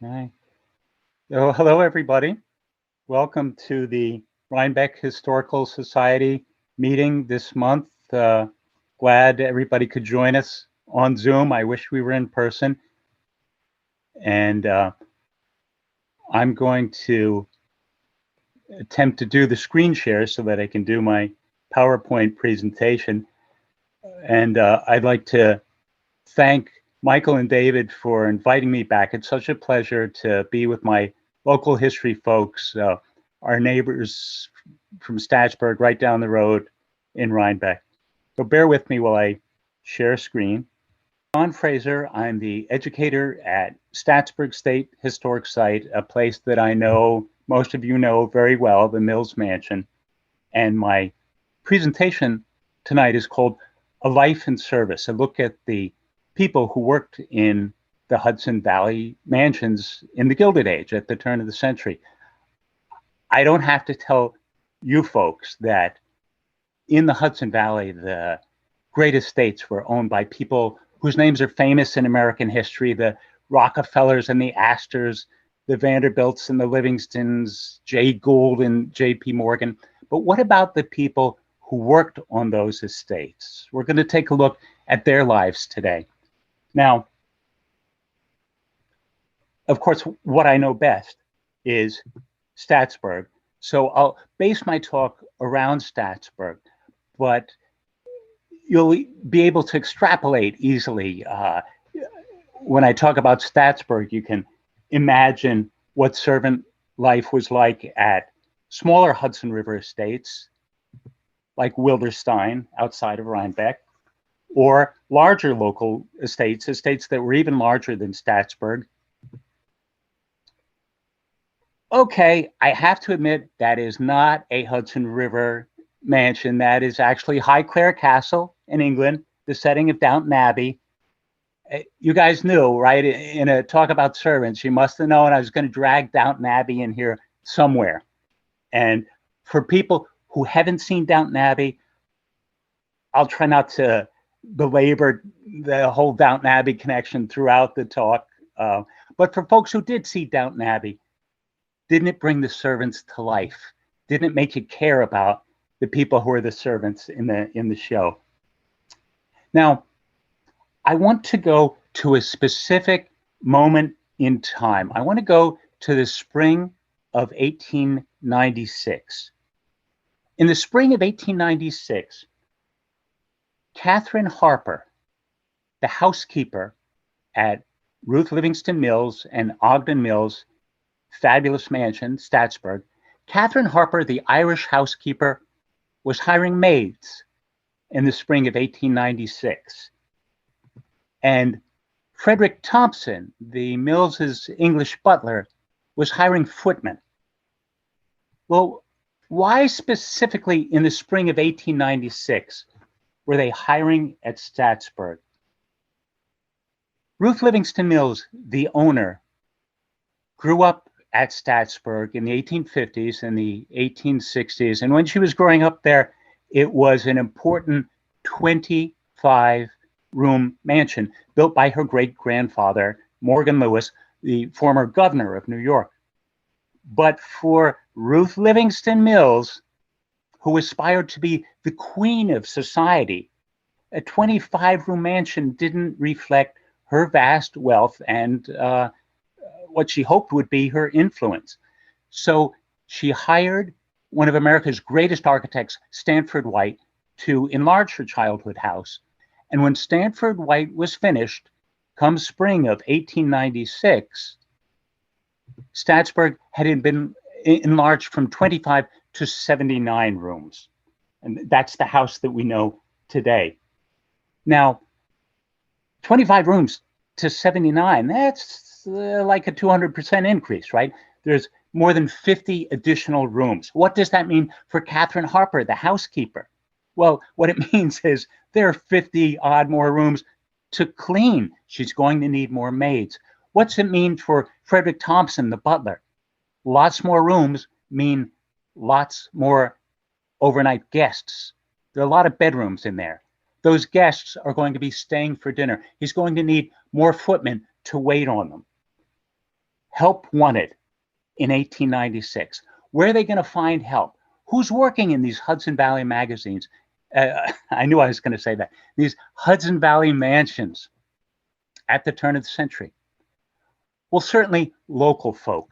Okay. So, hello, everybody. Welcome to the Rhinebeck Historical Society meeting this month. Glad everybody could join us on Zoom. I wish we were in person. And I'm going to attempt to do the screen share so that I can do my PowerPoint presentation. And I'd like to thank Michael and David for inviting me back. It's such a pleasure to be with my local history folks, our neighbors from Statsburg right down the road in Rhinebeck. So bear with me while I share screen. I'm Fraser. I'm the educator at Statsburg State Historic Site, a place that I know most of you know very well, the Mills Mansion. And my presentation tonight is called A Life in Service, a look at the people who worked in the Hudson Valley mansions in the Gilded Age at the turn of the century. I don't have to tell you folks that in the Hudson Valley, the great estates were owned by people whose names are famous in American history, the Rockefellers and the Astors, the Vanderbilts and the Livingstons, Jay Gould and J.P. Morgan. But what about the people who worked on those estates? We're going to take a look at their lives today. Now, of course, what I know best is Statsburg. So I'll base my talk around Statsburg, but you'll be able to extrapolate easily. When I talk about Statsburg, you can imagine what servant life was like at smaller Hudson River estates, like Wilderstein outside of Rhinebeck, or larger local estates that were even larger than Statsburg. Okay, I have to admit that is not a Hudson River mansion. That is actually Highclere Castle in England, the setting of Downton Abbey. You guys knew, right? In a talk about servants, you must have known I was going to drag Downton Abbey in here somewhere. And for people who haven't seen Downton Abbey, I'll try not to belabor the whole Downton Abbey connection throughout the talk. But for folks who did see Downton Abbey, didn't it bring the servants to life? Didn't it make you care about the people who are the servants in the show? Now, I want to go to a specific moment in time. I want to go to the spring of 1896. In the spring of 1896, Catherine Harper, the housekeeper at Ruth Livingston Mills and Ogden Mills fabulous mansion, Statsburg, Catherine Harper, the Irish housekeeper, was hiring maids in the spring of 1896. And Frederick Thompson, the Mills's English butler, was hiring footmen. Well, why specifically in the spring of 1896 were they hiring at Statsburg? Ruth Livingston Mills, the owner, grew up at Statsburg in the 1850s and the 1860s. And when she was growing up there, it was an important 25-room mansion built by her great-grandfather, Morgan Lewis, the former governor of New York. But for Ruth Livingston Mills, who aspired to be the queen of society, a 25-room mansion didn't reflect her vast wealth and what she hoped would be her influence. So she hired one of America's greatest architects, Stanford White, to enlarge her childhood house. And when Stanford White was finished, come spring of 1896, Statsburg had been enlarged from 25 to 79 rooms. And that's the house that we know today. Now, 25 rooms to 79, that's like a 200% increase, right? There's more than 50 additional rooms. What does that mean for Catherine Harper, the housekeeper? Well, what it means is there are 50 odd more rooms to clean. She's going to need more maids. What's it mean for Frederick Thompson, the butler? Lots more rooms mean lots more overnight guests. There are a lot of bedrooms in there. Those guests are going to be staying for dinner. He's going to need more footmen to wait on them. help wanted in 1896. Where are they going to find help? Who's working in these Hudson Valley magazines? I knew I was going to say that. These Hudson Valley mansions at the turn of the century. Well, certainly local folk.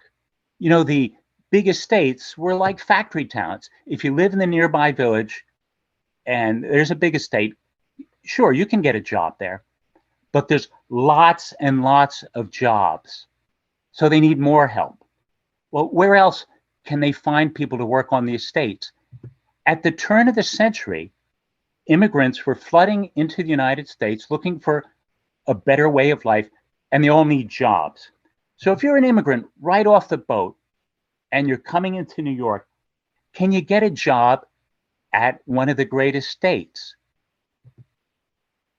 You know, the big estates were like factory towns. If you live in the nearby village and there's a big estate, sure, you can get a job there, but there's lots and lots of jobs. So they need more help. Well, where else can they find people to work on the estates? At the turn of the century, immigrants were flooding into the United States looking for a better way of life, and they all need jobs. So if you're an immigrant right off the boat and you're coming into New York, can you get a job at one of the great estates?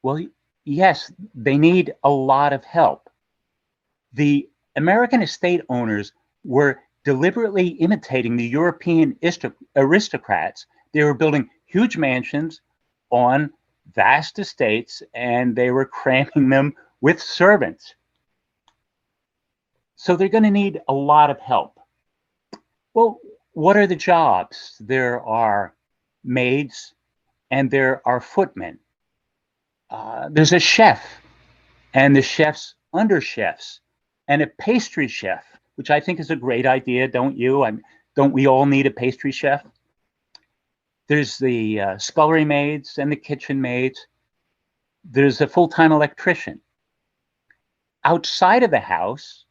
Well, yes, they need a lot of help. The American estate owners were deliberately imitating the European aristocrats. They were building huge mansions on vast estates, and they were cramming them with servants. So they're going to need a lot of help. Well, what are the jobs? There are maids and there are footmen. There's a chef and the chef's under chefs and a pastry chef, which I think is a great idea, don't you? Don't we all need a pastry chef? There's the scullery maids and the kitchen maids. There's a full-time electrician. Outside of the house,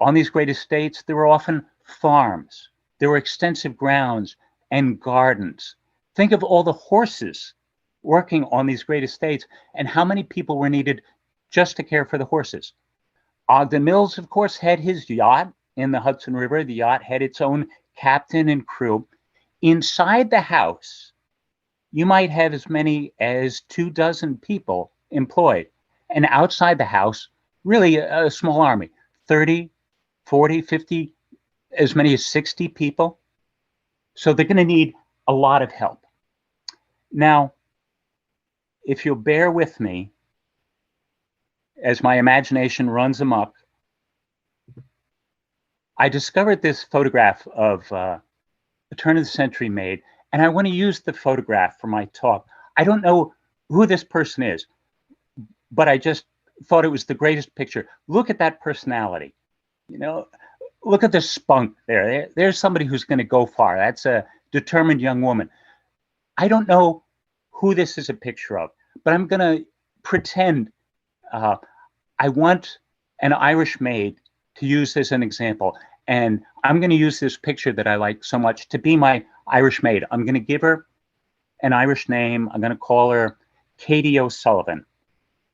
on these great estates, there were often farms. There were extensive grounds and gardens. Think of all the horses working on these great estates and how many people were needed just to care for the horses. Ogden Mills, of course, had his yacht in the Hudson River. The yacht had its own captain and crew. Inside the house, you might have as many as 24 people employed. And outside the house, really a small army, 30, 40, 50, as many as 60 people. So they're going to need a lot of help. Now, if you'll bear with me, as my imagination runs amok, I discovered this photograph of a turn of the century maid, and I want to use the photograph for my talk. I don't know who this person is, but I just thought it was the greatest picture. Look at that personality. You know, look at the spunk there. There's somebody who's going to go far. That's a determined young woman. I don't know who this is a picture of, but I'm going to pretend I want an Irish maid to use as an example. And I'm going to use this picture that I like so much to be my Irish maid. I'm going to give her an Irish name. I'm going to call her Katie O'Sullivan.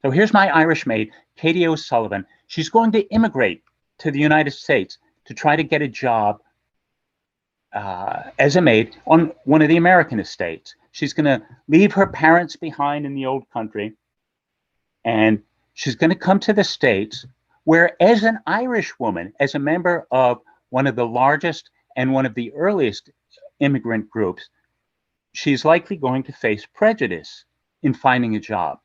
So here's my Irish maid, Katie O'Sullivan. She's going to immigrate to the United States to try to get a job as a maid on one of the American estates. She's going to leave her parents behind in the old country, and she's going to come to the States where, as an Irish woman, as a member of one of the largest and one of the earliest immigrant groups, she's likely going to face prejudice in finding a job.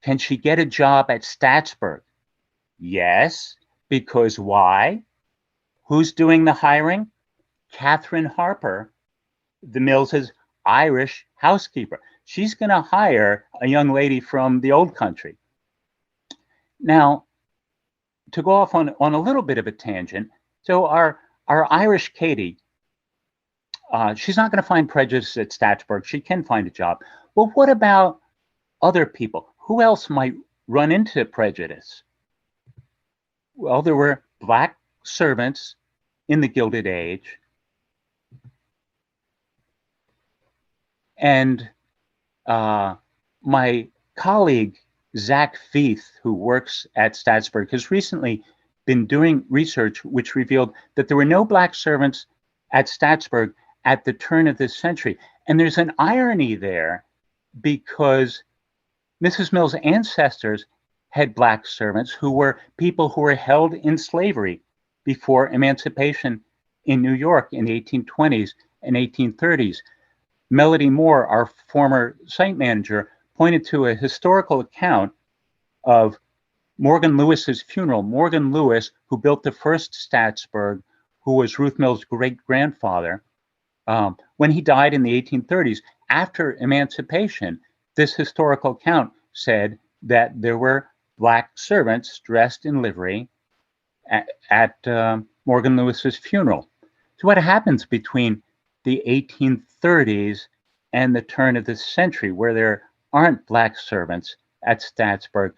Can she get a job at Statsburg? Yes, because why? Who's doing the hiring? Catherine Harper, the Mills's Irish housekeeper. She's going to hire a young lady from the old country. Now, to go off on a little bit of a tangent, so our Irish Katie, she's not going to find prejudice at Statsburg. She can find a job. Well, what about other people? Who else might run into prejudice? Well, there were Black servants in the Gilded Age. And my colleague, Zach Feith, who works at Statsburg, has recently been doing research which revealed that there were no Black servants at Statsburg at the turn of this century. And there's an irony there because Mrs. Mill's ancestors had Black servants who were people who were held in slavery before emancipation in New York in the 1820s and 1830s. Melody Moore, our former site manager, pointed to a historical account of Morgan Lewis's funeral. Morgan Lewis, who built the first Statsburg, who was Ruth Mill's great-grandfather, when he died in the 1830s, after emancipation, this historical account said that there were Black servants dressed in livery at Morgan Lewis's funeral. So what happens between the 1830s and the turn of the century, where there aren't Black servants at Statsburg?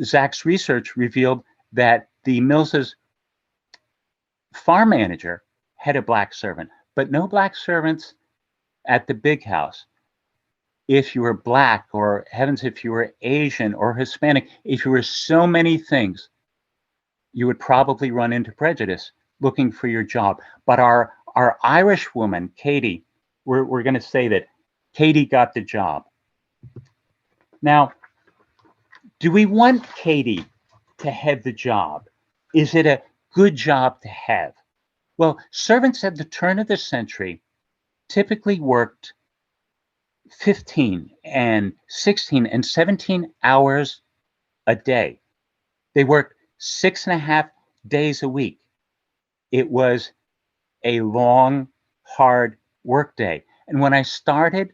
Zach's research revealed that the Mills's farm manager had a Black servant, but no Black servants at the big house. If you were Black, or heavens, if you were Asian or Hispanic, if you were so many things, you would probably run into prejudice looking for your job. But our Irish woman, Katie, we're going to say that Katie got the job. Now, do we want Katie to have the job? Is it a good job to have? Well, servants at the turn of the century typically worked 15 and 16 and 17 hours a day. They worked 6.5 days a week. It was a long, hard work day. And when I started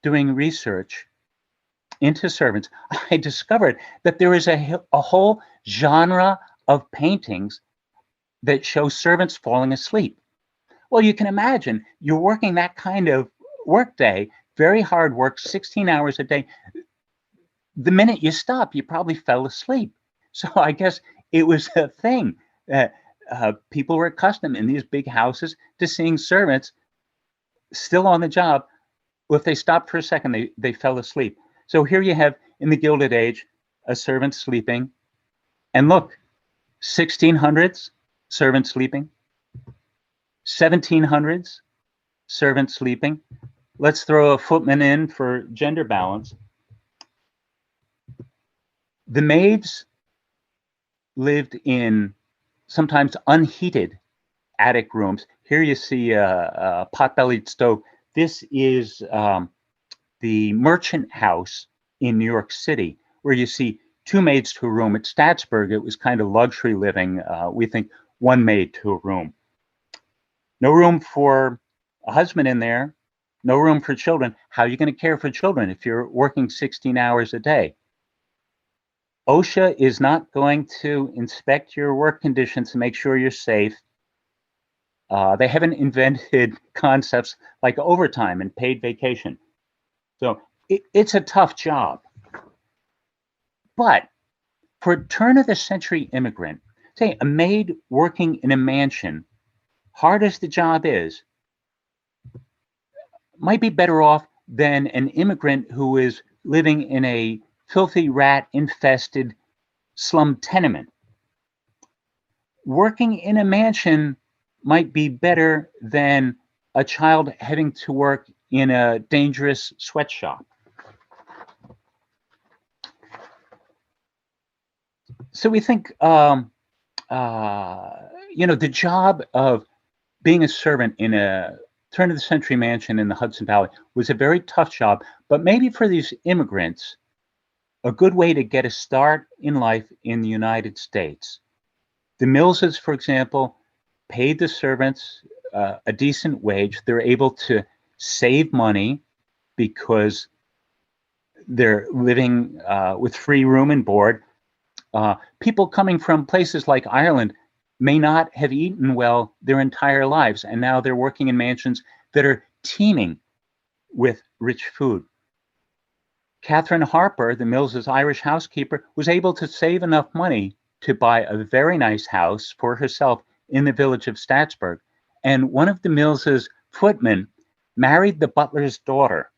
doing research into servants, I discovered that there is a whole genre of paintings that show servants falling asleep. Well, you can imagine you're working that kind of work day, very hard work, 16 hours a day. The minute you stop, you probably fell asleep. So I guess it was a thing that people were accustomed in these big houses to seeing servants still on the job. Well, if they stopped for a second, they fell asleep. So here you have, in the Gilded Age, a servant sleeping. And look, 1600s, servant sleeping. 1700s, servant sleeping. Let's throw a footman in for gender balance. The maids lived in sometimes unheated attic rooms. Here you see a pot-bellied stove. This is the Merchant House in New York City, where you see two maids to a room. At Statsburg, it was kind of luxury living. We think one maid to a room. No room for a husband in there. No room for children. How are you going to care for children if you're working 16 hours a day? OSHA is not going to inspect your work conditions to make sure you're safe. They haven't invented concepts like overtime and paid vacation. So it's a tough job. But for a turn of the century immigrant, say a maid working in a mansion, hard as the job is, might be better off than an immigrant who is living in a filthy rat-infested slum tenement. Working in a mansion might be better than a child having to work in a dangerous sweatshop. So we think, the job of being a servant in a turn of the century mansion in the Hudson Valley was a very tough job, but maybe for these immigrants, a good way to get a start in life in the United States. The Millses, for example, paid the servants a decent wage. They're able to save money because they're living with free room and board. People coming from places like Ireland may not have eaten well their entire lives, and now they're working in mansions that are teeming with rich food. Catherine Harper, the Mills's Irish housekeeper, was able to save enough money to buy a very nice house for herself in the village of Statsburg. And one of the Mills's footmen married the butler's daughter,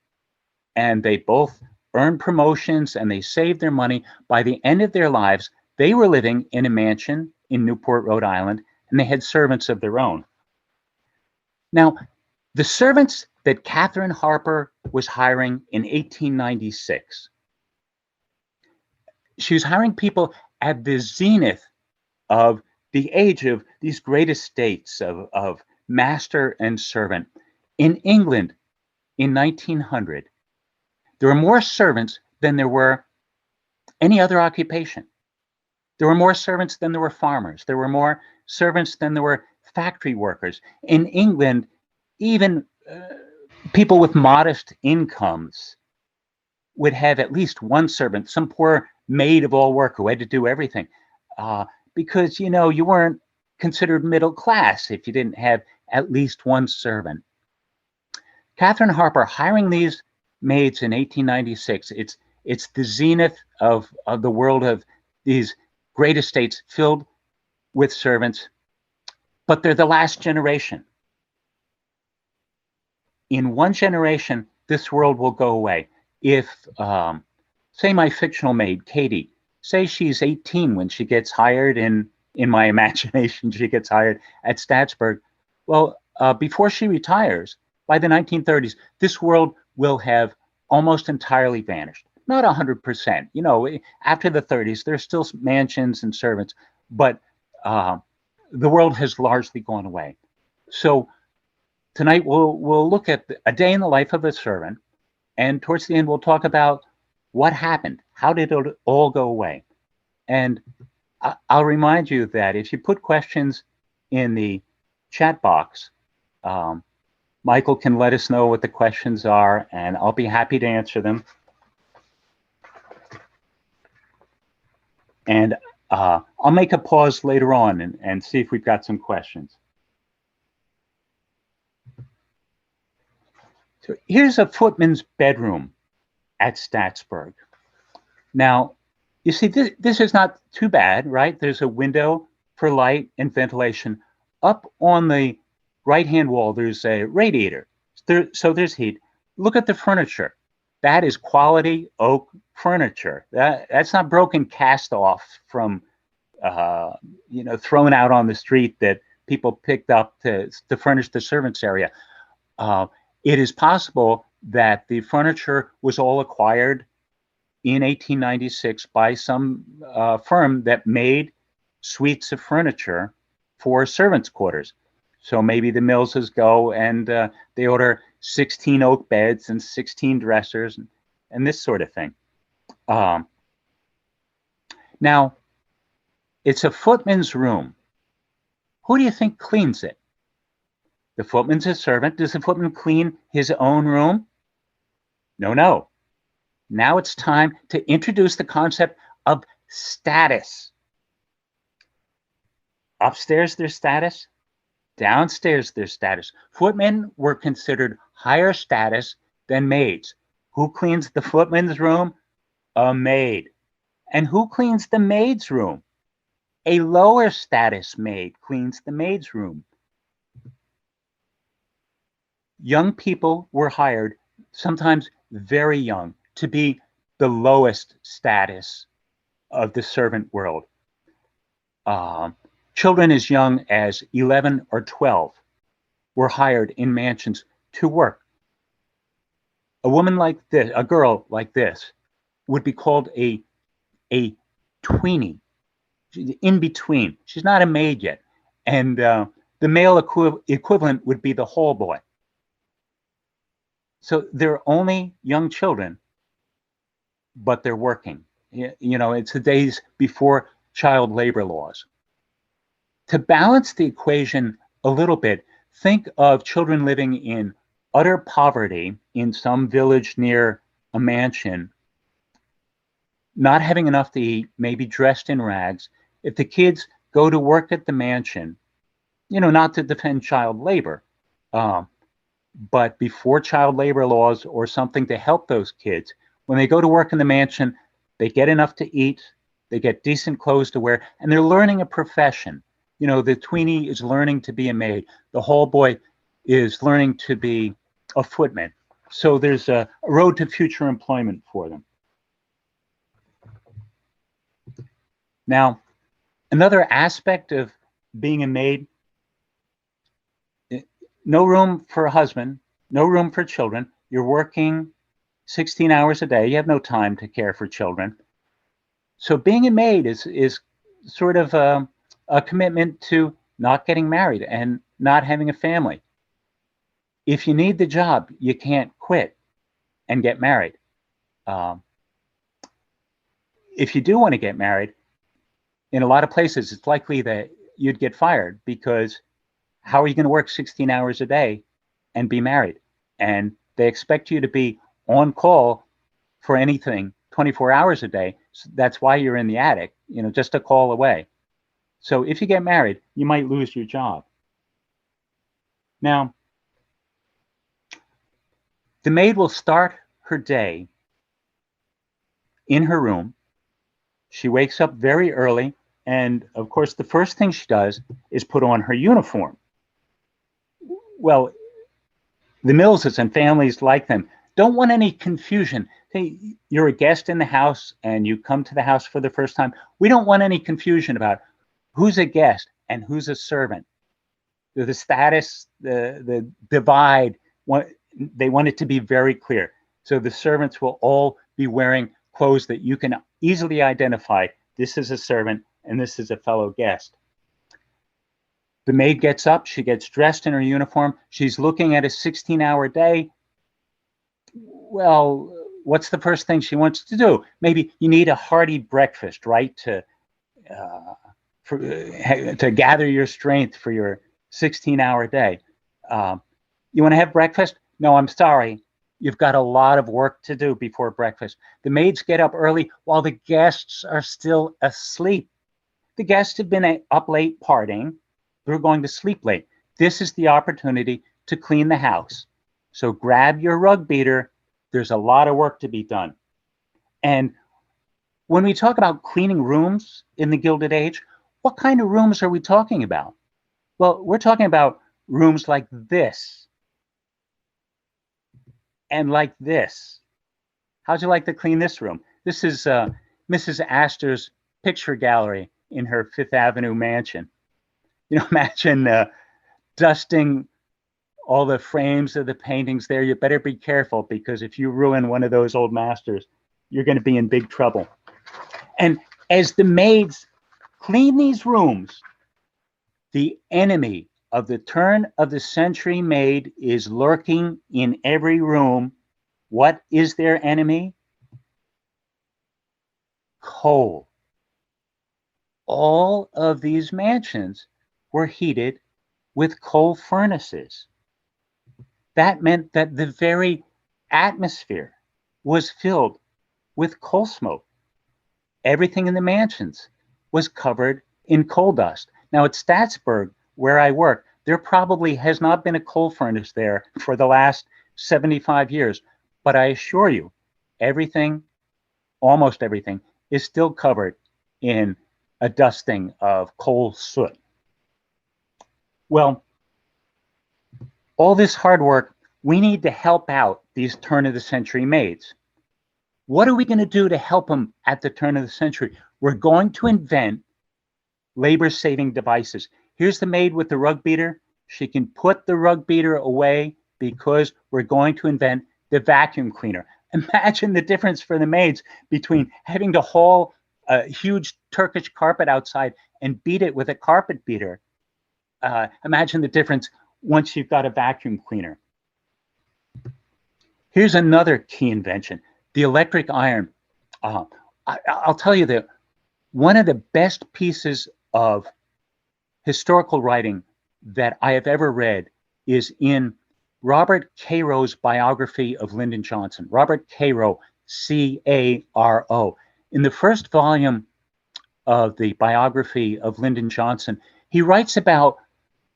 and they both earned promotions and they saved their money. By the end of their lives, they were living in a mansion in Newport, Rhode Island, and they had servants of their own. Now, the servants that Catherine Harper was hiring in 1896, she was hiring people at the zenith of the age of these great estates of master and servant. In England, in 1900, there were more servants than there were any other occupation. There were more servants than there were farmers. There were more servants than there were factory workers. In England, even people with modest incomes would have at least one servant, some poor maid of all work who had to do everything. Because, you weren't considered middle class if you didn't have at least one servant. Catherine Harper hiring these maids in 1896, it's the zenith of the world of these great estates filled with servants, but they're the last generation. In one generation, this world will go away. If, say, my fictional maid, Katie, say she's 18 when she gets hired in my imagination, she gets hired at Statsburg. Well, before she retires, by the 1930s, this world will have almost entirely vanished. Not 100%. After the 30s, there's still mansions and servants, but the world has largely gone away. So tonight we'll look at a day in the life of a servant, and towards the end we'll talk about what happened. How did it all go away? And I'll remind you that if you put questions in the chat box, Michael can let us know what the questions are, and I'll be happy to answer them. And I'll make a pause later on and see if we've got some questions. So here's a footman's bedroom at Statsburg. Now, you see, this is not too bad, right? There's a window for light and ventilation. Up on the right-hand wall, there's a radiator. So there's heat. Look at the furniture. That is quality oak furniture. That's not broken cast off from, thrown out on the street that people picked up to furnish the servants' area. It is possible that the furniture was all acquired in 1896 by some firm that made suites of furniture for servants' quarters. So maybe the Millses go and they order 16 oak beds and 16 dressers and this sort of thing. Now, it's a footman's room. Who do you think cleans it? The footman's a servant. Does the footman clean his own room? No. Now it's time to introduce the concept of status. Upstairs, there's status. Downstairs, there's status. Footmen were considered higher status than maids. Who cleans the footman's room? A maid. And who cleans the maid's room? A lower status maid cleans the maid's room. Young people were hired, sometimes very young, to be the lowest status of the servant world. Children as young as 11 or 12 were hired in mansions to work. A woman like this, a girl like this, would be called a tweenie, in between. She's not a maid yet. And the male equivalent would be the hall boy. So they're only young children, but they're working. It's the days before child labor laws. To balance the equation a little bit, think of children living in utter poverty in some village near a mansion, not having enough to eat, maybe dressed in rags. If the kids go to work at the mansion, not to defend child labor, but before child labor laws or something to help those kids, when they go to work in the mansion, they get enough to eat, they get decent clothes to wear, and they're learning a profession. The tweenie is learning to be a maid. The hall boy is learning to be a footman. So there's a road to future employment for them. Now, another aspect of being a maid, no room for a husband, no room for children. You're working 16 hours a day. You have no time to care for children. So being a maid is sort of a commitment to not getting married and not having a family. If you need the job, you can't quit and get married. If you do want to get married, in a lot of places, it's likely that you'd get fired, because how are you going to work 16 hours a day and be married? And they expect you to be on call for anything 24 hours a day. So that's why you're in the attic, just a call away. So if you get married, you might lose your job. Now, the maid will start her day in her room. She wakes up very early, and of course, the first thing she does is put on her uniform. Well, the Millses and families like them don't want any confusion. Hey, you're a guest in the house and you come to the house for the first time. We don't want any confusion about who's a guest and who's a servant. The status, the divide, they want it to be very clear. So the servants will all be wearing clothes that you can easily identify. This is a servant and this is a fellow guest. The maid gets up, she gets dressed in her uniform. She's looking at a 16-hour day. Well, what's the first thing she wants to do? Maybe you need a hearty breakfast, right? To gather your strength for your 16-hour day. You want to have breakfast? No, I'm sorry. You've got a lot of work to do before breakfast. The maids get up early while the guests are still asleep. The guests have been up late partying. They're going to sleep late. This is the opportunity to clean the house. So grab your rug beater. There's a lot of work to be done. And when we talk about cleaning rooms in the Gilded Age, what kind of rooms are we talking about? Well, we're talking about rooms like this and like this. How'd you like to clean this room? This is Mrs. Astor's picture gallery in her Fifth Avenue mansion. Imagine dusting all the frames of the paintings there. You better be careful, because if you ruin one of those old masters, you're going to be in big trouble. And as the maids clean these rooms, the enemy of the turn of the century maid is lurking in every room. What is their enemy? Coal. All of these mansions were heated with coal furnaces. That meant that the very atmosphere was filled with coal smoke. Everything in the mansions was covered in coal dust. Now at Statsburg, where I work, there probably has not been a coal furnace there for the last 75 years. But I assure you, everything, almost everything, is still covered in a dusting of coal soot. Well, all this hard work, we need to help out these turn of the century maids. What are we going to do to help them at the turn of the century? We're going to invent labor-saving devices. Here's the maid with the rug beater. She can put the rug beater away because we're going to invent the vacuum cleaner. Imagine the difference for the maids between having to haul a huge Turkish carpet outside and beat it with a carpet beater. Imagine the difference once you've got a vacuum cleaner. Here's another key invention, the electric iron. I'll tell you that one of the best pieces of historical writing that I have ever read is in Robert Caro's biography of Lyndon Johnson. Robert Caro, C-A-R-O. In the first volume of the biography of Lyndon Johnson, he writes about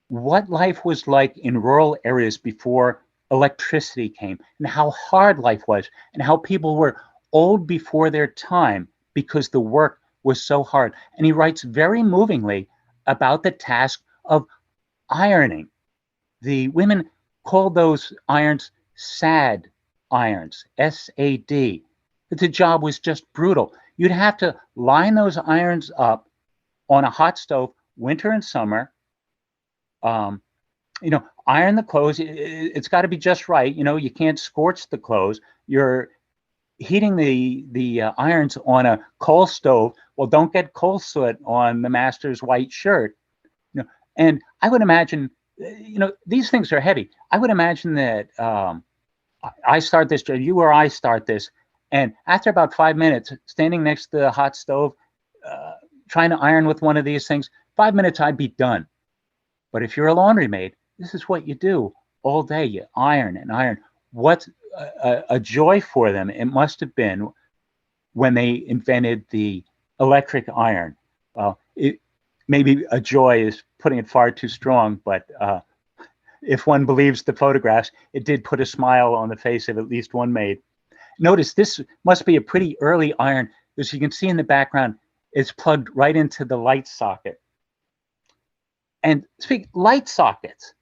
what life was like in rural areas before electricity came, and how hard life was, and how people were old before their time because the work was so hard. And he writes very movingly about the task of ironing. The women called those irons sad irons, S-A-D. The job was just brutal. You'd have to line those irons up on a hot stove, winter and summer. Iron the clothes. It's got to be just right. You can't scorch the clothes. You're heating the irons on a coal stove. Well, don't get coal soot on the master's white shirt. And I would imagine, these things are heavy. I would imagine that I start this job, you or I start this, and after about 5 minutes, standing next to the hot stove, trying to iron with one of these things, 5 minutes, I'd be done. But if you're a laundry maid, this is what you do all day. You iron and iron. What a joy for them it must have been when they invented the electric iron. Well, maybe a joy is putting it far too strong, but if one believes the photographs, it did put a smile on the face of at least one maid. Notice this must be a pretty early iron. As you can see in the background, it's plugged right into the light socket. And speak light sockets.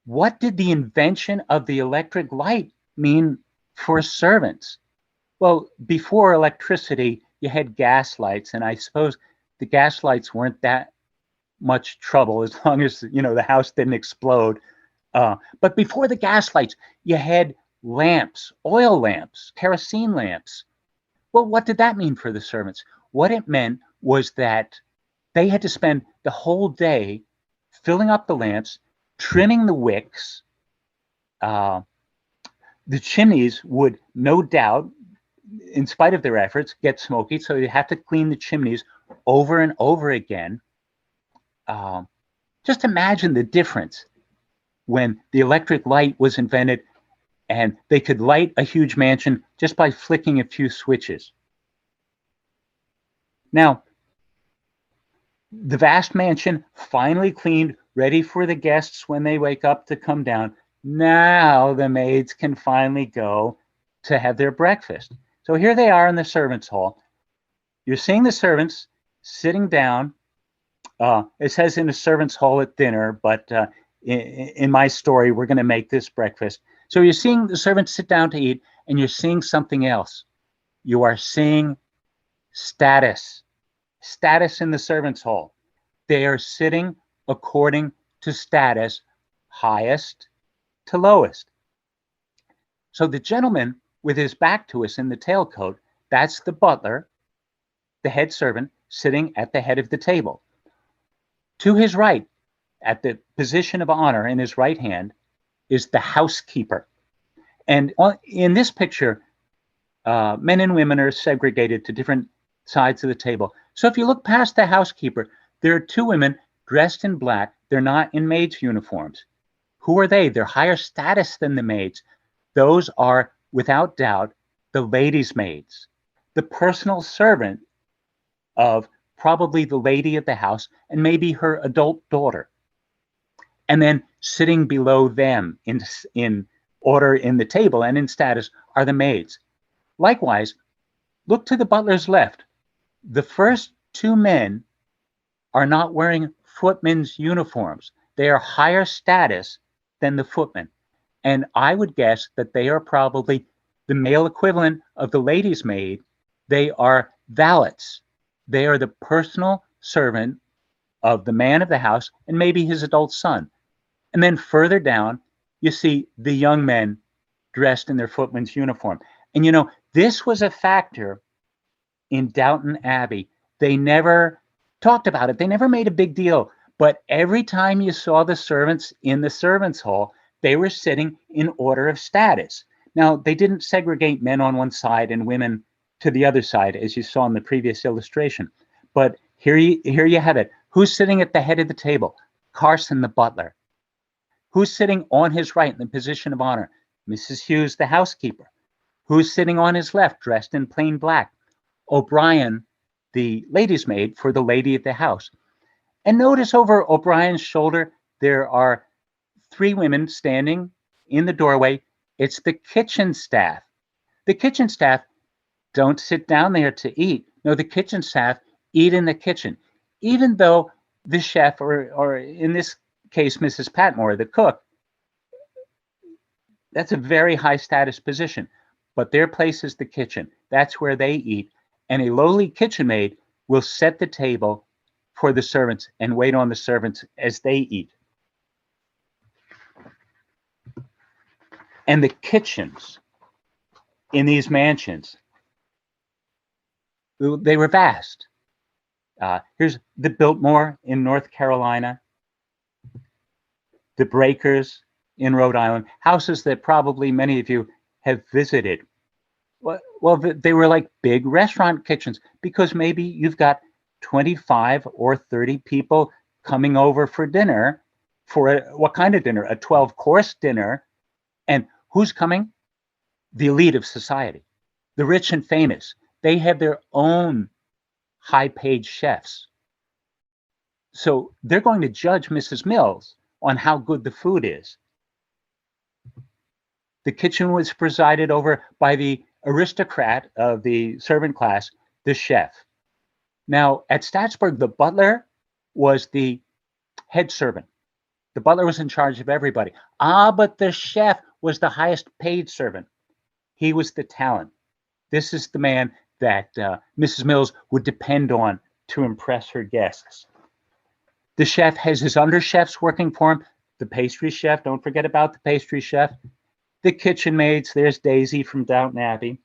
What did the invention of the electric light mean for servants? Well, before electricity, you had gas lights, and I suppose the gas lights weren't that much trouble as long as, you know, the house didn't explode. But before the gas lights, you had lamps, oil lamps, kerosene lamps. Well, what did that mean for the servants? What it meant was that they had to spend the whole day filling up the lamps, trimming the wicks. The chimneys would no doubt, in spite of their efforts, get smoky, so you have to clean the chimneys over and over again. Just imagine the difference when the electric light was invented and they could light a huge mansion just by flicking a few switches. Now, the vast mansion finally cleaned, ready for the guests when they wake up to come down. Now the maids can finally go to have their breakfast. So here they are in the servants' hall. You're seeing the servants sitting down. It says in the servants' hall at dinner, but in my story, we're going to make this breakfast. So you're seeing the servants sit down to eat, and you're seeing something else. You are seeing status. Status in the servants' hall. They are sitting according to status, highest to lowest. So the gentleman with his back to us in the tailcoat, that's the butler, the head servant, sitting at the head of the table. To his right, at the position of honor in his right hand, is the housekeeper. And in this picture, men and women are segregated to different sides of the table. So if you look past the housekeeper, there are two women dressed in black. They're not in maids' uniforms. Who are they? They're higher status than the maids. Those are, without doubt, the ladies' maids, the personal servant of probably the lady of the house and maybe her adult daughter. And then sitting below them in order in the table and in status are the maids. Likewise, look to the butler's left. The first two men are not wearing footmen's uniforms. They are higher status than the footmen. And I would guess that they are probably the male equivalent of the lady's maid. They are valets. They are the personal servant of the man of the house and maybe his adult son. And then further down, you see the young men dressed in their footman's uniform. And you know, this was a factor in Downton Abbey. They never talked about it. They never made a big deal. But every time you saw the servants in the servants' hall, they were sitting in order of status. Now, they didn't segregate men on one side and women to the other side, as you saw in the previous illustration. But here you have it. Who's sitting at the head of the table? Carson, the butler. Who's sitting on his right in the position of honor? Mrs. Hughes, the housekeeper. Who's sitting on his left, dressed in plain black? O'Brien, the lady's maid for the lady of the house. And notice over O'Brien's shoulder, there are three women standing in the doorway. It's the kitchen staff. The kitchen staff don't sit down there to eat. No, the kitchen staff eat in the kitchen. Even though the chef, or in this case, Mrs. Patmore, the cook, that's a very high status position. But their place is the kitchen. That's where they eat. And a lowly kitchen maid will set the table for the servants and wait on the servants as they eat. And the kitchens in these mansions, they were vast. Here's the Biltmore in North Carolina, the Breakers in Rhode Island, houses that probably many of you have visited. Well, they were like big restaurant kitchens because maybe you've got 25 or 30 people coming over for dinner, for what kind of dinner? A 12-course dinner. And who's coming? The elite of society, the rich and famous. They have their own high-paid chefs. So they're going to judge Mrs. Mills on how good the food is. The kitchen was presided over by the aristocrat of the servant class, the chef. Now, at Statsburg, the butler was the head servant. The butler was in charge of everybody. But the chef was the highest paid servant. He was the talent. This is the man that Mrs. Mills would depend on to impress her guests. The chef has his under chefs working for him. The pastry chef, don't forget about the pastry chef. The kitchen maids, there's Daisy from Downton Abbey.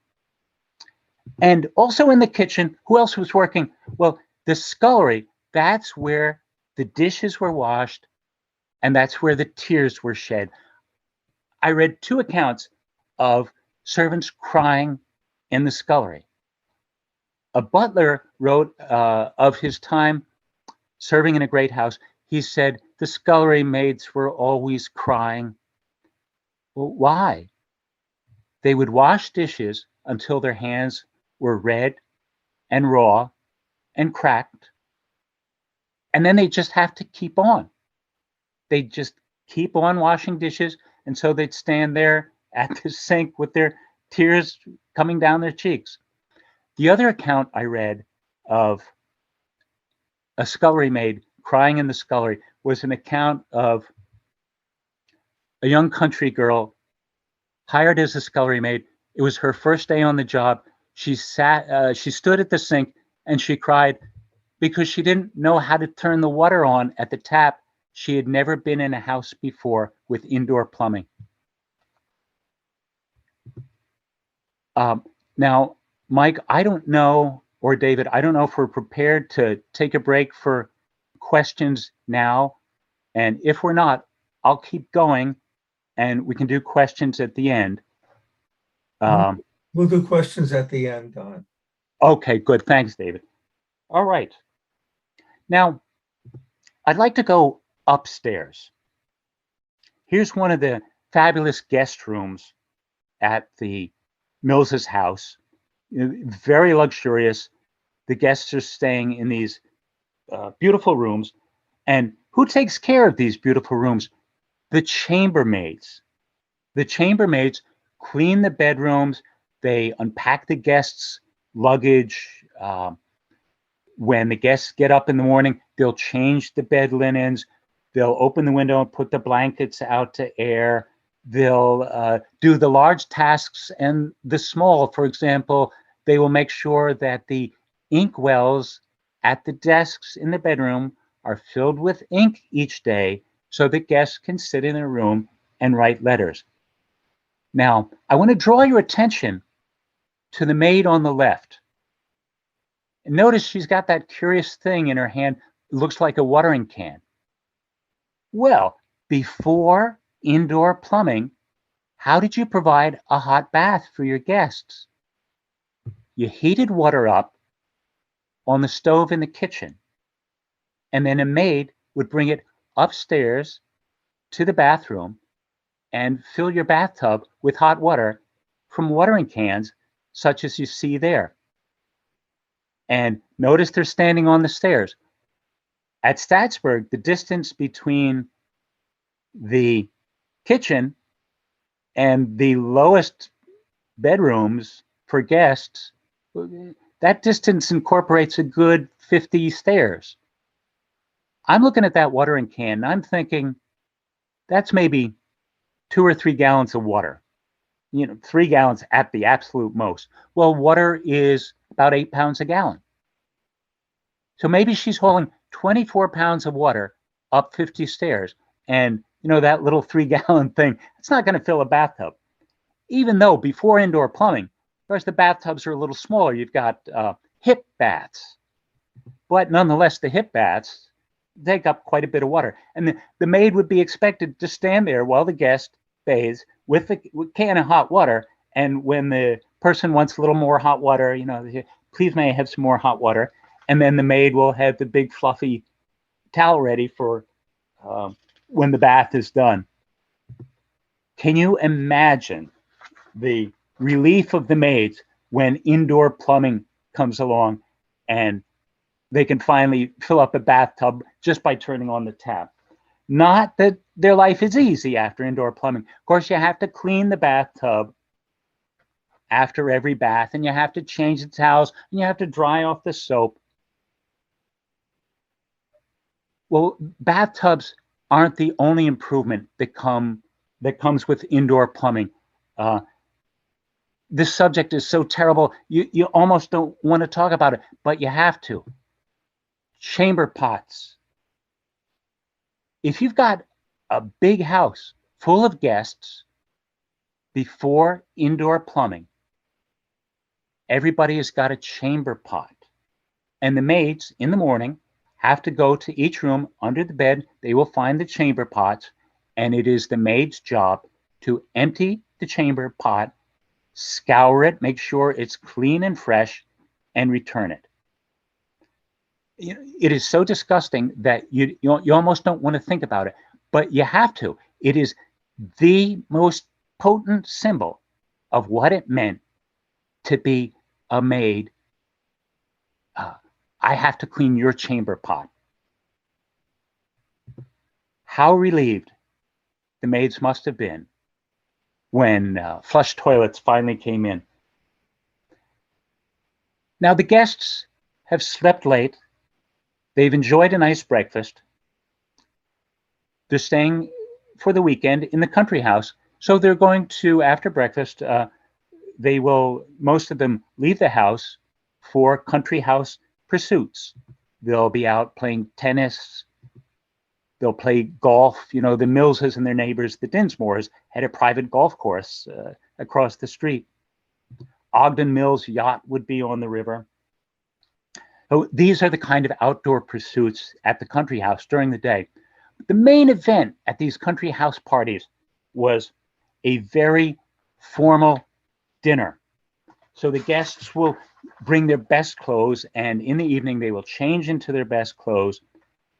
And also in the kitchen, who else was working? Well, the scullery, that's where the dishes were washed, and that's where the tears were shed. I read 2 accounts of servants crying in the scullery. A butler wrote of his time serving in a great house. He said the scullery maids were always crying. Well, why? They would wash dishes until their hands were red and raw and cracked. And then they just have to keep on. They just keep on washing dishes. And so they'd stand there at the sink with their tears coming down their cheeks. The other account I read of a scullery maid crying in the scullery was an account of a young country girl hired as a scullery maid. It was her first day on the job. She stood at the sink and she cried because she didn't know how to turn the water on at the tap. She had never been in a house before with indoor plumbing. Now, Mike, I don't know, or David, I don't know if we're prepared to take a break for questions now. And if we're not, I'll keep going and we can do questions at the end. We'll do questions at the end, Don. Okay, good. Thanks, David. All right. Now, I'd like to go upstairs. Here's one of the fabulous guest rooms at the Mills's house. Very luxurious. The guests are staying in these beautiful rooms. And who takes care of these beautiful rooms? The chambermaids. The chambermaids clean the bedrooms. They unpack the guests' luggage. When the guests get up in the morning, they'll change the bed linens. They'll open the window and put the blankets out to air. They'll do the large tasks and the small. For example, they will make sure that the ink wells at the desks in the bedroom are filled with ink each day so that guests can sit in their room and write letters. Now, I want to draw your attention to the maid on the left. And notice she's got that curious thing in her hand. It looks like a watering can. Well, before indoor plumbing, how did you provide a hot bath for your guests? You heated water up on the stove in the kitchen, and then a maid would bring it upstairs to the bathroom and fill your bathtub with hot water from watering cans such as you see there. And notice they're standing on the stairs. At Statsburg, the distance between the kitchen and the lowest bedrooms for guests, that distance incorporates a good 50 stairs. I'm looking at that watering can and I'm thinking that's maybe 2 or 3 gallons of water. 3 gallons at the absolute most. Well, water is about 8 pounds a gallon. So maybe she's hauling 24 pounds of water up 50 stairs. And that little 3-gallon thing, it's not going to fill a bathtub. Even though before indoor plumbing, of course, the bathtubs are a little smaller. You've got hip baths. But nonetheless, the hip baths take up quite a bit of water. And the maid would be expected to stand there while the guest bathes with a can of hot water. And when the person wants a little more hot water, please may I have some more hot water. and then the maid will have the big fluffy towel ready for when the bath is done. Can you imagine the relief of the maids when indoor plumbing comes along and they can finally fill up a bathtub just by turning on the tap? Not that their life is easy after indoor plumbing. Of course, you have to clean the bathtub after every bath, and you have to change the towels, and you have to dry off the soap. Well, bathtubs aren't the only improvement that comes with indoor plumbing. This subject is so terrible, you almost don't want to talk about it, but you have to. Chamber pots. If you've got a big house full of guests before indoor plumbing, everybody has got a chamber pot. And the maids in the morning have to go to each room under the bed. They will find the chamber pots, and it is the maid's job to empty the chamber pot, scour it, make sure it's clean and fresh, and return it. It is so disgusting that you almost don't want to think about it, but you have to. It is the most potent symbol of what it meant to be a maid. I have to clean your chamber pot. How relieved the maids must have been when flush toilets finally came in. Now the guests have slept late. They've enjoyed a nice breakfast. They're staying for the weekend in the country house. So they're going to, after breakfast, they will, most of them, leave the house for country house pursuits. They'll be out playing tennis. They'll play golf. You know, the Millses and their neighbors, the Dinsmores, had a private golf course across the street. Ogden Mill's yacht would be on the river. So these are the kind of outdoor pursuits at the country house during the day. The main event at these country house parties was a very formal dinner. So the guests will bring their best clothes, and in the evening they will change into their best clothes,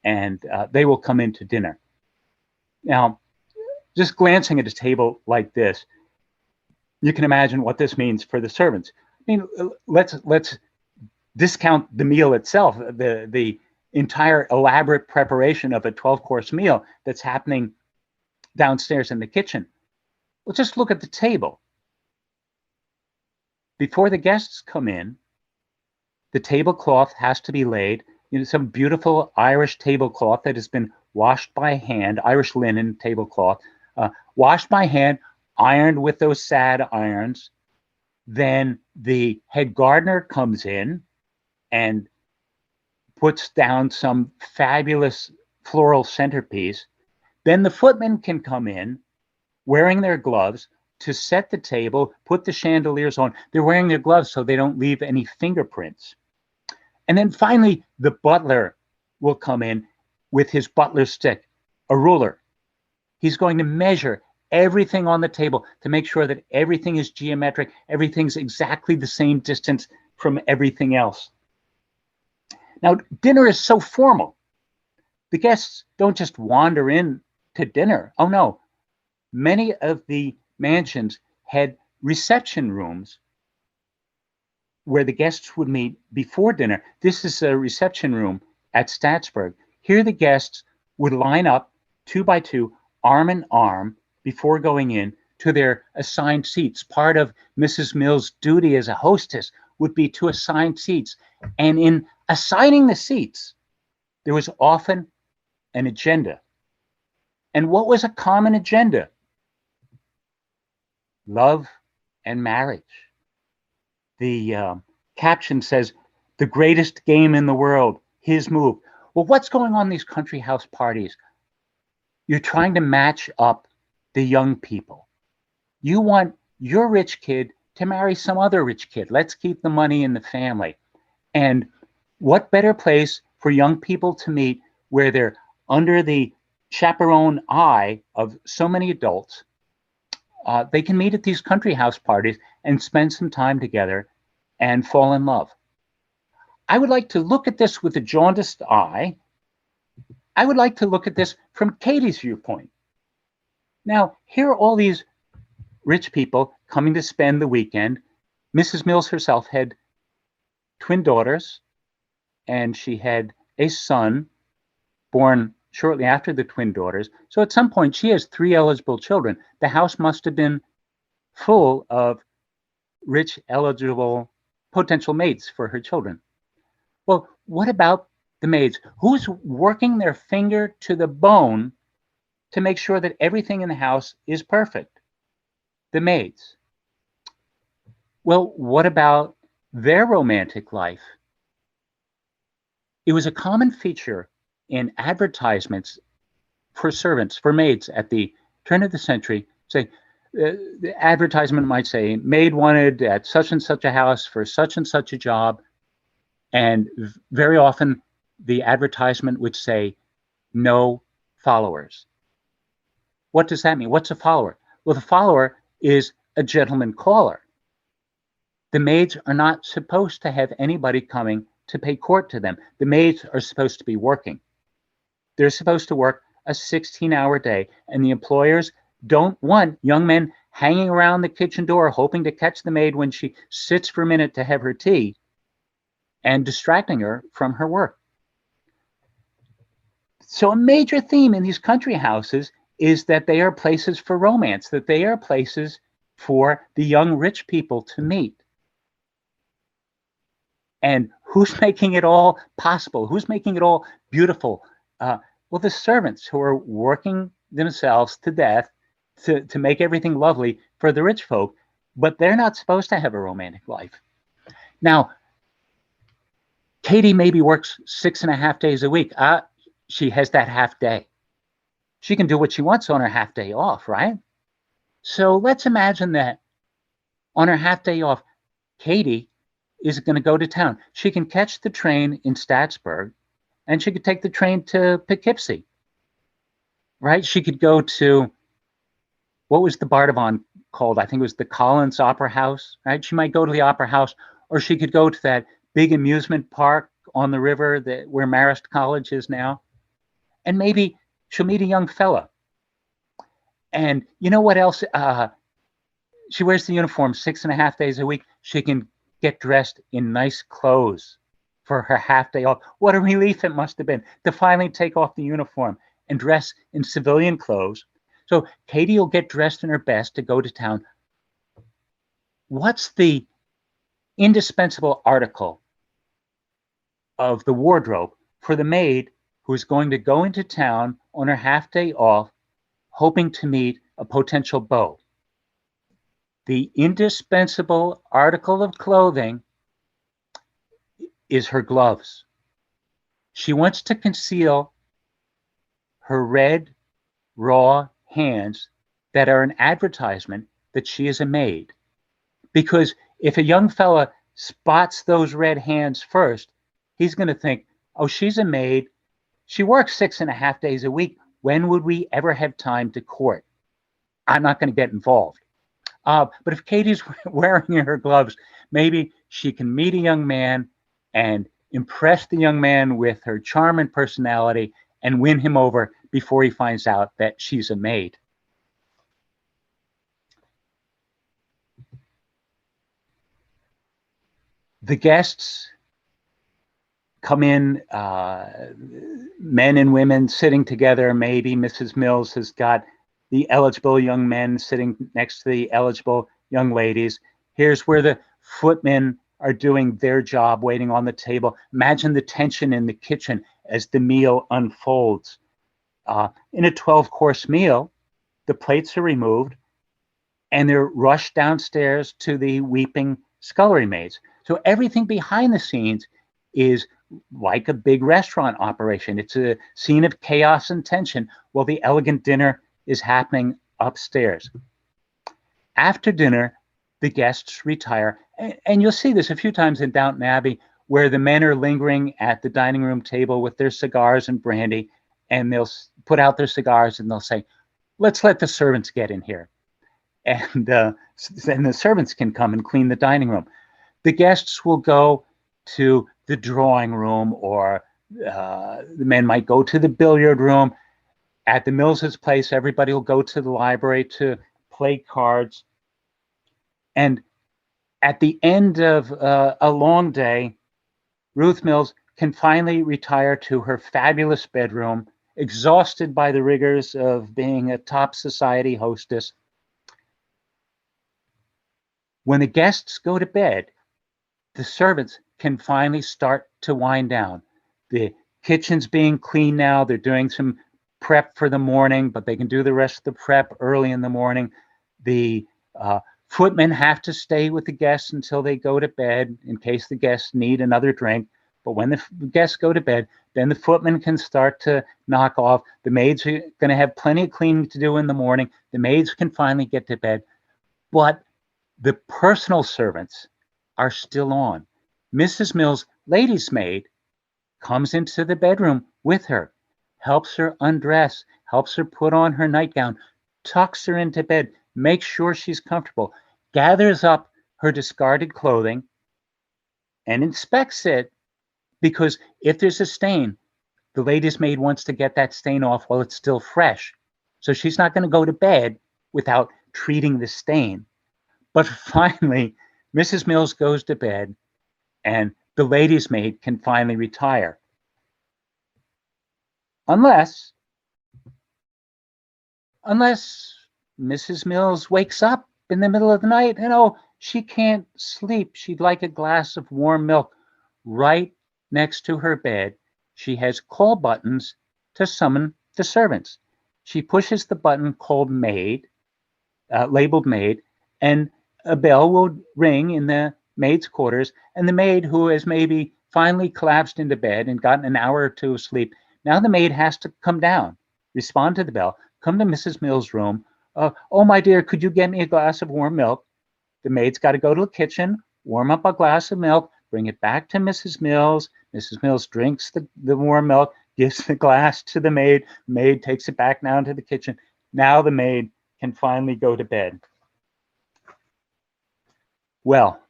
and they will come into dinner. Now, just glancing at a table like this, you can imagine what this means for the servants. I mean, let's discount the meal itself, the entire elaborate preparation of a 12-course meal that's happening downstairs in the kitchen. Well, just look at the table. Before the guests come in, the tablecloth has to be laid. You know, some beautiful Irish tablecloth that has been washed by hand, Irish linen tablecloth, washed by hand, ironed with those sad irons. Then the head gardener comes in and puts down some fabulous floral centerpiece. Then the footmen can come in wearing their gloves to set the table, put the chandeliers on. They're wearing their gloves so they don't leave any fingerprints. And then finally, the butler will come in with his butler stick, a ruler. He's going to measure everything on the table to make sure that everything is geometric, everything's exactly the same distance from everything else. Now, dinner is so formal. The guests don't just wander in to dinner. Oh no, many of the mansions had reception rooms where the guests would meet before dinner. This is a reception room at Statsburg. Here the guests would line up 2 by 2, arm in arm, before going in to their assigned seats. Part of Mrs. Mill's duty as a hostess would be to assign seats. And in assigning the seats, there was often an agenda. And what was a common agenda? Love and marriage. The caption says, the greatest game in the world, his move. Well, what's going on in these country house parties? You're trying to match up the young people. You want your rich kid to marry some other rich kid. Let's keep the money in the family. And what better place for young people to meet where they're under the chaperone eye of so many adults? They can meet at these country house parties and spend some time together and fall in love. I would like to look at this with a jaundiced eye. I would like to look at this from Katie's viewpoint. Now, here are all these rich people coming to spend the weekend. Mrs. Mills herself had twin daughters, and she had a son born shortly after the twin daughters. So at some point, she has 3 eligible children. The house must have been full of rich, eligible potential mates for her children. Well, what about the maids? Who's working their finger to the bone to make sure that everything in the house is perfect? The maids. Well, what about their romantic life? It was a common feature in advertisements for servants, for maids at the turn of the century. Say, the advertisement might say, maid wanted at such and such a house for such and such a job. And very often the advertisement would say, no followers. What does that mean? What's a follower? Well, the follower is a gentleman caller. The maids are not supposed to have anybody coming to pay court to them. The maids are supposed to be working. They're supposed to work a 16-hour day, and the employers don't want young men hanging around the kitchen door hoping to catch the maid when she sits for a minute to have her tea and distracting her from her work. So a major theme in these country houses is that they are places for romance, that they are places for the young rich people to meet. And who's making it all possible? Who's making it all beautiful? Well, the servants who are working themselves to death to make everything lovely for the rich folk, but they're not supposed to have a romantic life. Now, Katie maybe works 6.5 days a week. She has that half day. She can do what she wants on her half day off, right? So let's imagine that on her half day off, Katie is going to go to town. She can catch the train in Statsburg, and she could take the train to Poughkeepsie, right? She could go to, what was the Bardavon called? I think it was the Collins Opera House, right? She might go to the Opera House, or she could go to that big amusement park on the river where Marist College is now. And maybe she'll meet a young fella. And you know what else? She wears the uniform 6.5 days a week. She can get dressed in nice clothes for her half day off. What a relief it must have been to finally take off the uniform and dress in civilian clothes. So Katie will get dressed in her best to go to town. What's the indispensable article of the wardrobe for the maid who's going to go into town on her half day off, hoping to meet a potential beau? The indispensable article of clothing is her gloves. She wants to conceal her red, raw hands that are an advertisement that she is a maid. Because if a young fella spots those red hands first, he's going to think, oh, she's a maid. She works 6.5 days a week. When would we ever have time to court? I'm not going to get involved. But if Katie's wearing her gloves, maybe she can meet a young man and impress the young man with her charm and personality and win him over before he finds out that she's a maid. The guests come in, men and women sitting together. Maybe Mrs. Mills has got the eligible young men sitting next to the eligible young ladies. Here's where the footmen are doing their job, waiting on the table. Imagine the tension in the kitchen as the meal unfolds. In a 12-course meal, the plates are removed and they're rushed downstairs to the weeping scullery maids. So everything behind the scenes is like a big restaurant operation. It's a scene of chaos and tension while the elegant dinner is happening upstairs. After dinner, the guests retire. And you'll see this a few times in Downton Abbey, where the men are lingering at the dining room table with their cigars and brandy, and they'll put out their cigars and they'll say, let's let the servants get in here. And then the servants can come and clean the dining room. The guests will go to the drawing room, or the men might go to the billiard room. At the Mills's place, everybody will go to the library to play cards. And at the end of a long day, Ruth Mills can finally retire to her fabulous bedroom, exhausted by the rigors of being a top society hostess. When the guests go to bed, the servants can finally start to wind down. The kitchen's being cleaned now. They're doing some prep for the morning, but they can do the rest of the prep early in the morning. The footmen have to stay with the guests until they go to bed in case the guests need another drink. But when the guests go to bed, then the footmen can start to knock off. The maids are going to have plenty of cleaning to do in the morning. The maids can finally get to bed. But the personal servants are still on. Mrs. Mills' lady's maid comes into the bedroom with her, helps her undress, helps her put on her nightgown, tucks her into bed, makes sure she's comfortable, gathers up her discarded clothing, and inspects it, because if there's a stain, the lady's maid wants to get that stain off while it's still fresh. So she's not going to go to bed without treating the stain. But finally, Mrs. Mills goes to bed, and the lady's maid can finally retire. Unless Mrs. Mills wakes up in the middle of the night and she can't sleep. She'd like a glass of warm milk. Right next to her bed, she has call buttons to summon the servants. She pushes the button called maid, labeled maid, and a bell will ring in the maid's quarters, and the maid, who has maybe finally collapsed into bed and gotten an hour or two of sleep, now the maid has to come down, respond to the bell, come to Mrs. Mills' room. Oh, my dear, could you get me a glass of warm milk? The maid's got to go to the kitchen, warm up a glass of milk, bring it back to Mrs. Mills. Mrs. Mills drinks the warm milk, gives the glass to the maid. Maid takes it back down to the kitchen. Now the maid can finally go to bed. Well,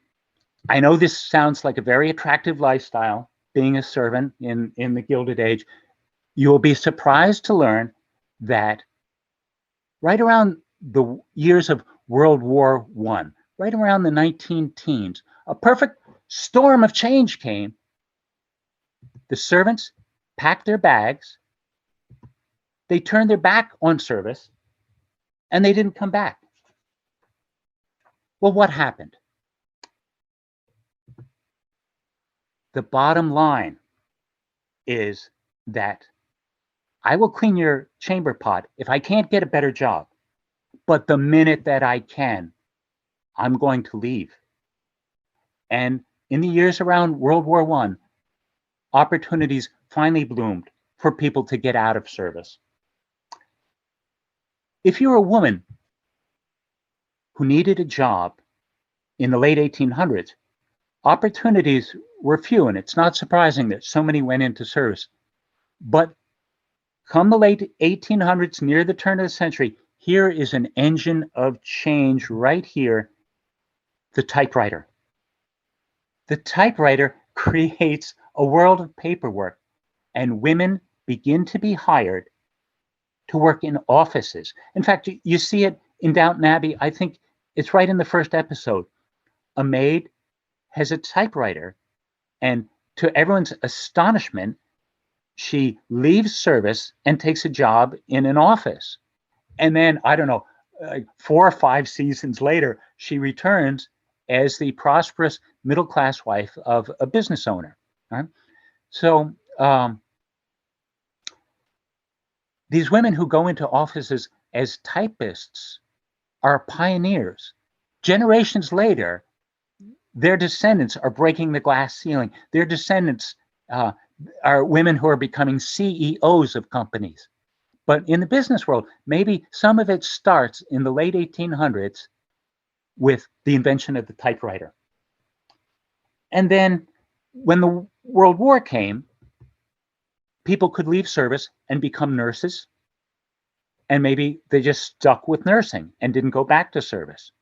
I know this sounds like a very attractive lifestyle, being a servant in the Gilded Age. You will be surprised to learn that right around the years of World War I, right around the 19-teens, a perfect storm of change came. The servants packed their bags, they turned their back on service, and they didn't come back. Well, what happened? The bottom line is that I will clean your chamber pot if I can't get a better job. But the minute that I can, I'm going to leave. And in the years around World War I, opportunities finally bloomed for people to get out of service. If you're a woman who needed a job in the late 1800s, opportunities were few, and it's not surprising that so many went into service. But come the late 1800s, near the turn of the century, here is an engine of change right here, the typewriter. The typewriter creates a world of paperwork, and women begin to be hired to work in offices. In fact, you see it in Downton Abbey. I think it's right in the first episode. A maid has a typewriter, and to everyone's astonishment, she leaves service and takes a job in an office. And then, I don't know, 4 or 5 seasons later, she returns as the prosperous middle-class wife of a business owner. Right? So these women who go into offices as typists are pioneers. Generations later, their descendants are breaking the glass ceiling. Their descendants are women who are becoming CEOs of companies. But in the business world, maybe some of it starts in the late 1800s with the invention of the typewriter. And then when the World War came, people could leave service and become nurses. And maybe they just stuck with nursing and didn't go back to service.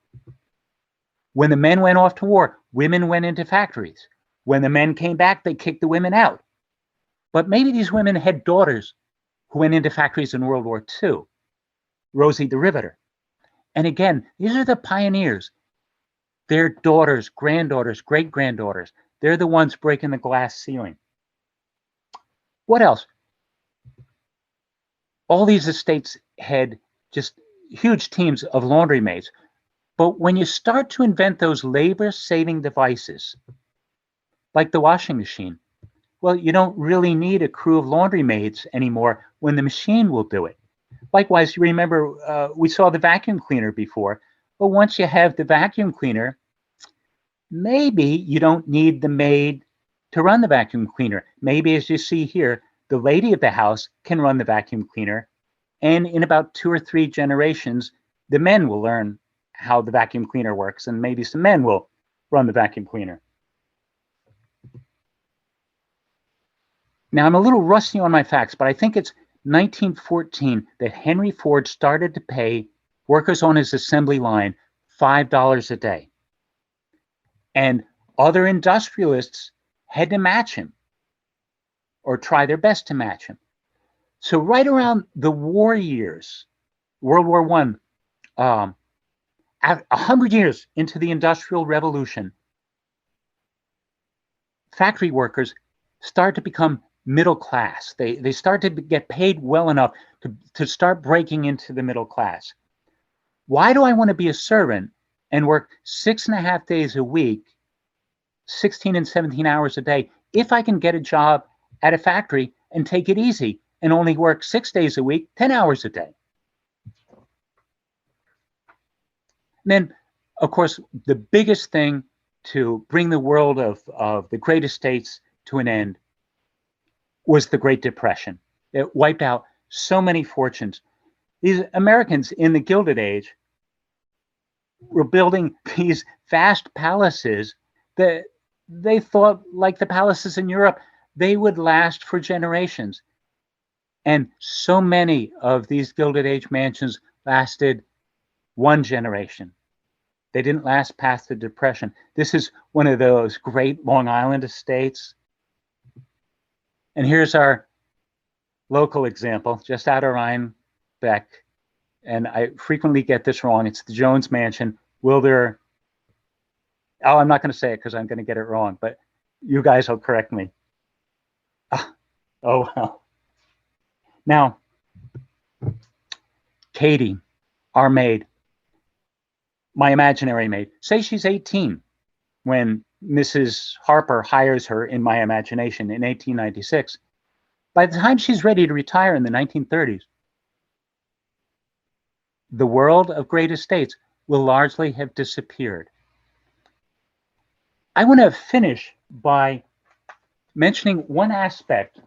When the men went off to war, women went into factories. When the men came back, they kicked the women out. But maybe these women had daughters who went into factories in World War II. Rosie the Riveter. And again, these are the pioneers. Their daughters, granddaughters, great-granddaughters, they're the ones breaking the glass ceiling. What else? All these estates had just huge teams of laundry maids. But when you start to invent those labor-saving devices, like the washing machine, well, you don't really need a crew of laundry maids anymore when the machine will do it. Likewise, you remember we saw the vacuum cleaner before. But once you have the vacuum cleaner, maybe you don't need the maid to run the vacuum cleaner. Maybe, as you see here, the lady of the house can run the vacuum cleaner. And in about 2 or 3 generations, the men will learn how the vacuum cleaner works, and maybe some men will run the vacuum cleaner. Now, I'm a little rusty on my facts, but I think it's 1914 that Henry Ford started to pay workers on his assembly line $5 a day. And other industrialists had to match him or try their best to match him. So right around the war years, World War I, 100 years into the Industrial Revolution, factory workers start to become middle class. They start to get paid well enough to start breaking into the middle class. Why do I want to be a servant and work 6.5 days a week, 16 and 17 hours a day, if I can get a job at a factory and take it easy and only work 6 days a week, 10 hours a day? And then, of course, the biggest thing to bring the world of the great estates to an end was the Great Depression. It wiped out so many fortunes. These Americans in the Gilded Age were building these vast palaces that they thought, like the palaces in Europe, they would last for generations. And so many of these Gilded Age mansions lasted 1 generation. They didn't last past the Depression. This is one of those great Long Island estates. And here's our local example, just out of Rhinebeck. And I frequently get this wrong. It's the Jones Mansion. I'm not going to say it because I'm going to get it wrong, but you guys will correct me. Oh, well. Now, Katie, our maid, my imaginary maid, say she's 18 when Mrs. Harper hires her in my imagination in 1896. By the time she's ready to retire in the 1930s, the world of great estates will largely have disappeared. I want to finish by mentioning one aspect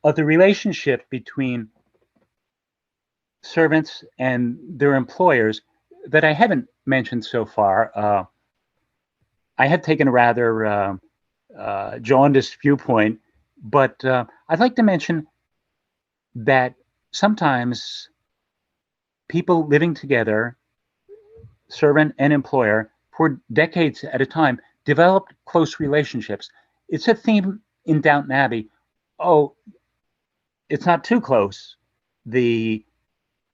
of the relationship between servants and their employers that I haven't mentioned so far. I have taken a rather jaundiced viewpoint, but I'd like to mention that sometimes people living together, servant and employer, for decades at a time, developed close relationships. It's a theme in Downton Abbey. Oh, it's not too close. The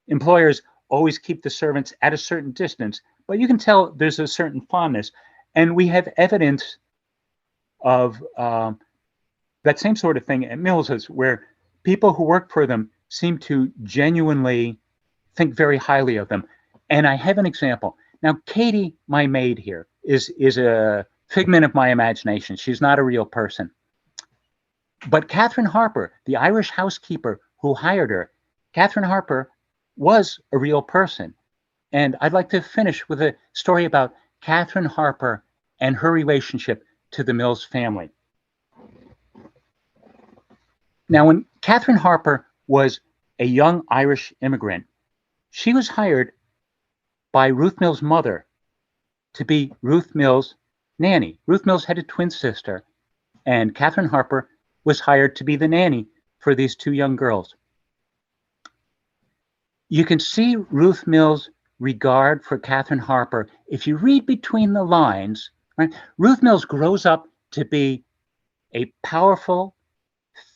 employers always keep the servants at a certain distance, but you can tell there's a certain fondness. And we have evidence of that same sort of thing at Mills's, where people who work for them seem to genuinely think very highly of them. And I have an example. Now, Katie, my maid here, is a figment of my imagination. She's not a real person. But Catherine Harper, the Irish housekeeper who hired her, Catherine Harper was a real person. And I'd like to finish with a story about Catherine Harper and her relationship to the Mills family. Now, when Catherine Harper was a young Irish immigrant, she was hired by Ruth Mills' mother to be Ruth Mills' nanny. Ruth Mills had a twin sister, and Catherine Harper was hired to be the nanny for these 2 young girls. You can see Ruth Mills' regard for Catherine Harper if you read between the lines right? Ruth Mills grows up to be a powerful,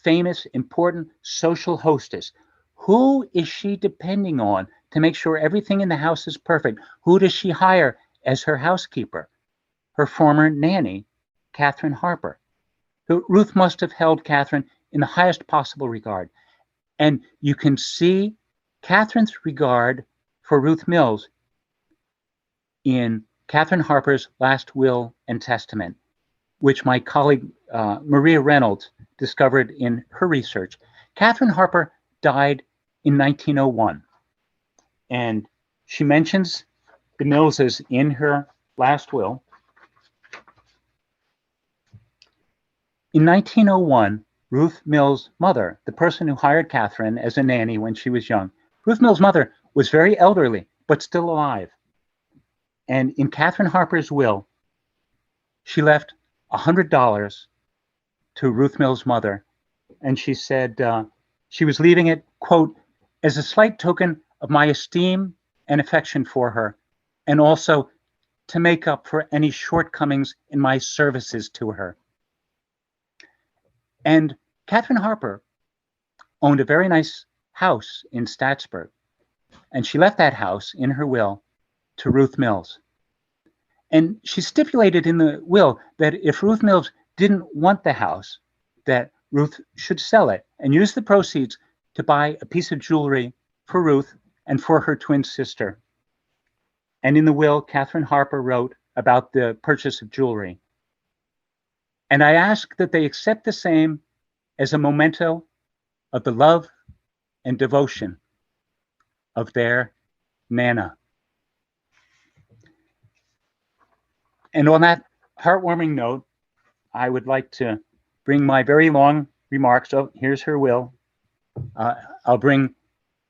famous, important social hostess. Who is she depending on to make sure everything in the house is perfect? Who does she hire as her housekeeper? Her former nanny, Catherine Harper. Who Ruth must have held Catherine in the highest possible regard. And you can see Catherine's regard for Ruth Mills in Catherine Harper's last will and testament, which my colleague Maria Reynolds discovered in her research. Catherine Harper died in 1901, and she mentions the Millses in her last will. In 1901, Ruth Mills' mother, the person who hired Catherine as a nanny when she was young, Ruth Mills' mother was very elderly, but still alive. And in Catherine Harper's will, she left $100 to Ruth Mills' mother. And she said she was leaving it, quote, as a slight token of my esteem and affection for her, and also to make up for any shortcomings in my services to her. And Catherine Harper owned a very nice house in Statsburg, and she left that house in her will to Ruth Mills. And she stipulated in the will that if Ruth Mills didn't want the house, that Ruth should sell it and use the proceeds to buy a piece of jewelry for Ruth and for her twin sister. And in the will, Catherine Harper wrote about the purchase of jewelry. And I ask that they accept the same as a memento of the love and devotion of their Nana. And on that heartwarming note, I would like to bring my very long remarks. Oh, here's her will. I'll bring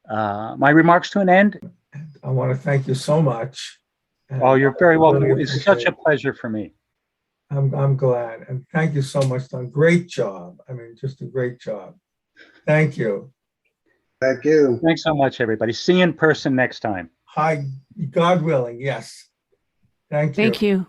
my remarks to an end. I want to thank you so much. Oh, you're very welcome. Really It's such a appreciate it. pleasure for me. I'm glad. And thank you so much, Don. Great job. I mean, just a great job. Thank you. Thank you. Thanks so much, everybody. See you in person next time. Hi, God willing, yes. Thank you. Thank you.